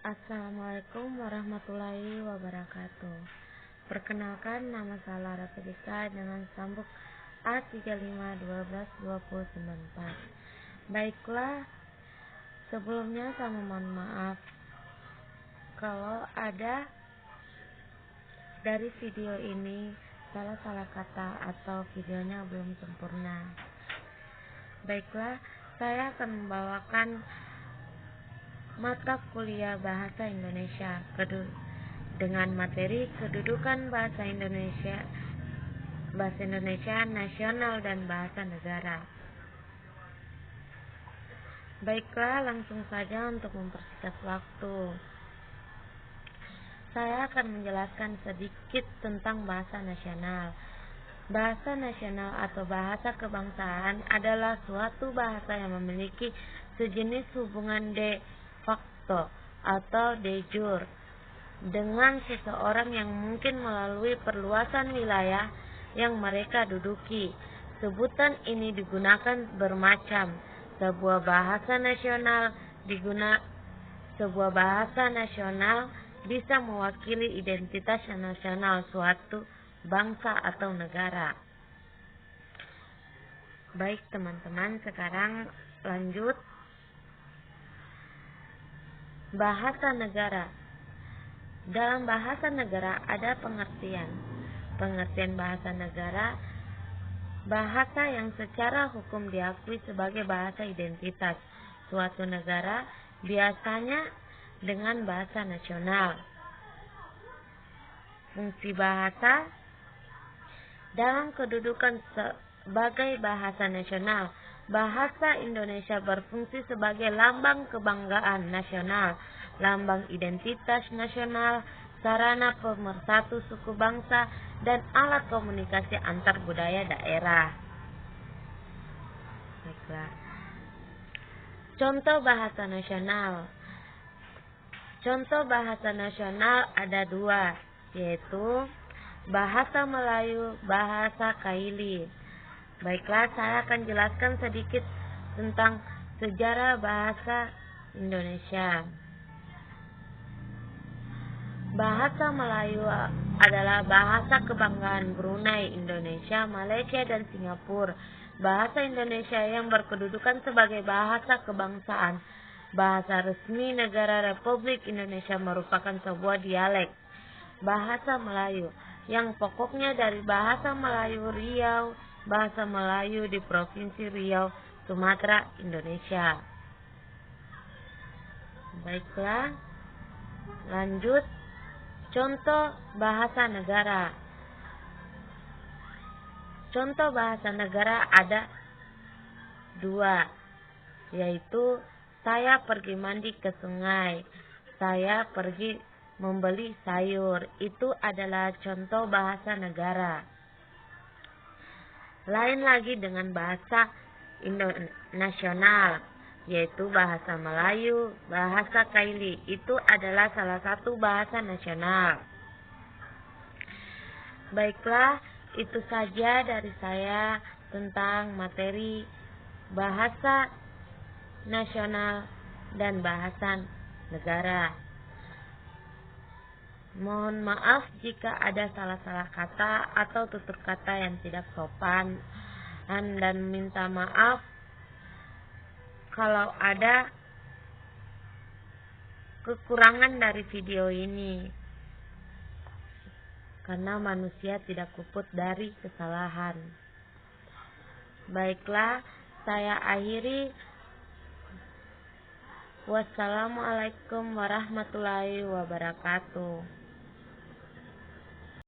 Assalamualaikum warahmatullahi wabarakatuh. Perkenalkan, nama saya Lara Pedika dengan sambuk A35122094. Baiklah, sebelumnya saya mohon maaf kalau ada dari video ini salah kata atau videonya belum sempurna. Baiklah, saya akan membawakan mata kuliah Bahasa Indonesia dengan materi kedudukan bahasa Indonesia nasional dan bahasa negara. Baiklah, langsung saja untuk mempersingkat waktu. Saya akan menjelaskan sedikit tentang bahasa nasional. Bahasa nasional atau bahasa kebangsaan adalah suatu bahasa yang memiliki sejenis hubungan de facto atau de jure dengan seseorang yang mungkin melalui perluasan wilayah yang mereka duduki. Sebutan ini digunakan bermacam. Sebuah bahasa nasional bisa mewakili identitas nasional suatu bangsa atau negara. Baik teman-teman, sekarang lanjut. Bahasa negara. Dalam bahasa negara ada pengertian. Pengertian bahasa negara, bahasa yang secara hukum diakui sebagai bahasa identitas suatu negara, biasanya dengan bahasa nasional. Fungsi bahasa dalam kedudukan sebagai bahasa nasional, bahasa Indonesia berfungsi sebagai lambang kebanggaan nasional, lambang identitas nasional, sarana pemersatu suku bangsa, dan alat komunikasi antar budaya daerah. Baiklah. Contoh bahasa nasional. Contoh bahasa nasional ada dua, yaitu bahasa Melayu, bahasa Kaili. Baiklah, saya akan jelaskan sedikit tentang sejarah bahasa Indonesia. Bahasa Melayu adalah bahasa kebanggaan Brunei, Indonesia, Malaysia, dan Singapura. Bahasa Indonesia yang berkedudukan sebagai bahasa kebangsaan. Bahasa resmi negara Republik Indonesia merupakan sebuah dialek bahasa Melayu yang pokoknya dari bahasa Melayu Riau, bahasa Melayu di Provinsi Riau, Sumatera, Indonesia. Baiklah, lanjut. Contoh bahasa negara. Contoh bahasa negara ada dua, yaitu saya pergi mandi ke sungai, saya pergi membeli sayur. Itu adalah contoh bahasa negara. Lain lagi dengan bahasa nasional, yaitu bahasa Melayu, bahasa Kaili. Itu adalah salah satu bahasa nasional. Baiklah, itu saja dari saya tentang materi bahasa nasional dan bahasa negara. Mohon maaf jika ada salah kata atau tutur kata yang tidak sopan, dan minta maaf kalau ada kekurangan dari video ini, karena manusia tidak luput dari kesalahan. Baiklah, saya akhiri. Wassalamualaikum warahmatullahi wabarakatuh.